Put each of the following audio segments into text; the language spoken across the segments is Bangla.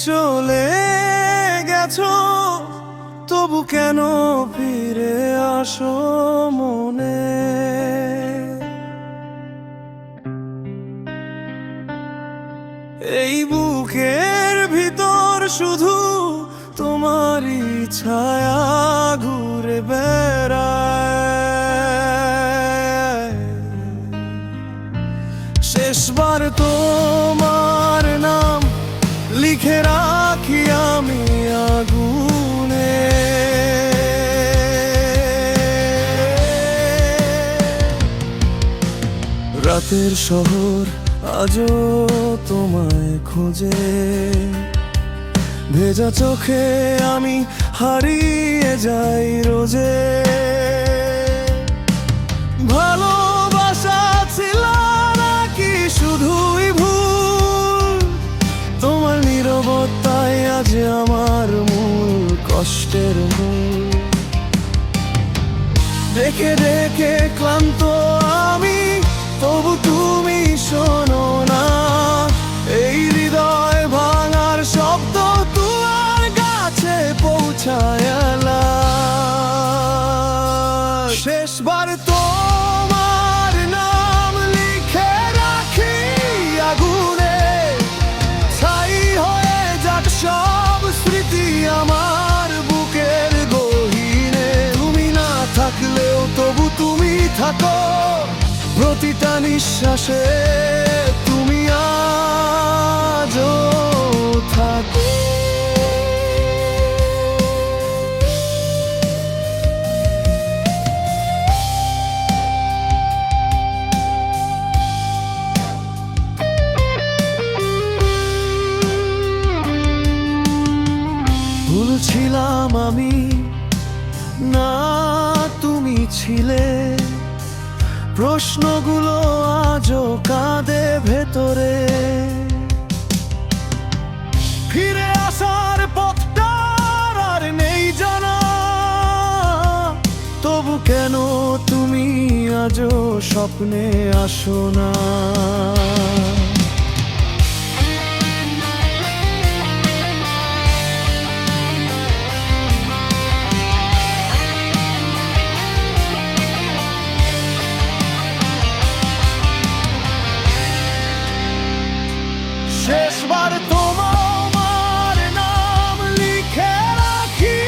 চলে গেছো, তবু কেন ফিরে আসো মনে? এই বুকের ভিতর শুধু তোমারই ছায়া ঘুরে বেড়ায়। শেষবার তোমার নাম লিখে রাখি আমি আগুনে। রাতের শহর আজও তোমায় খোঁজে, ভেজা চোখে আমি হারিয়ে যাই রোজে। ভালোবাসা ছিল নাকি শুধুই ভুল? তোমার নীরবতাই আজ আমার মূল কষ্টের মূল। দেখে দেখে ক্লান্ত আমি, তবু তুমি শোনো না। এই হৃদয় ভাঙার শব্দ তোমার কাছে পৌঁছায় না। শেষবার তোমার নাম লিখে রাখি আগুনে, ছাই হয়ে যাক সব স্মৃতি আমার বুকের গহীনে। তুমি না থাকলেও তবু তুমি থাকো প্রতিটা নিঃশ্বাসে, তুমি আজও থাকো। ভুলছিলাম আমি না তুমি ছিলে, প্রশ্নগুলো আজও কাঁদে ভেতরে। ফিরে আসার পথটা আর নেই জানা, তবু কেন তুমি আজও স্বপ্নে আসো না? শেষবার তোমার নাম লিখে রাখি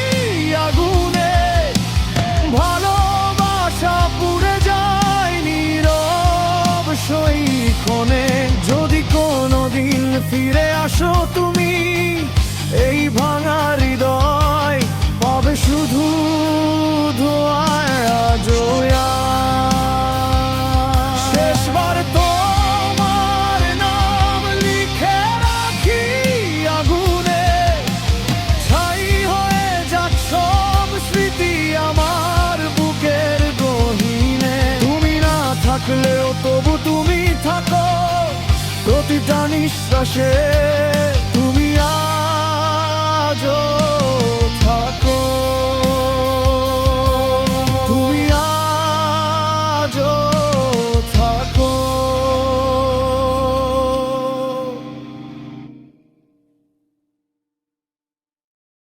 আগুনে, ভালোবাসা পুড়ে যায় নীরব সৈকনে। যদি কোনোদিন ফিরে আসো তুমি, এই ভাঙা হৃদয় পাবে শুধু ধোঁয়ায় আজও। শেষবার তোমার নাম লিখে রাখি আগুনে, ছাই হয়ে যাক সব স্মৃতি আমার বুকের গহীনে। তুমি না থাকলেও তবু তুমি থাকো প্রতিটা নিঃশ্বাসে, তুমি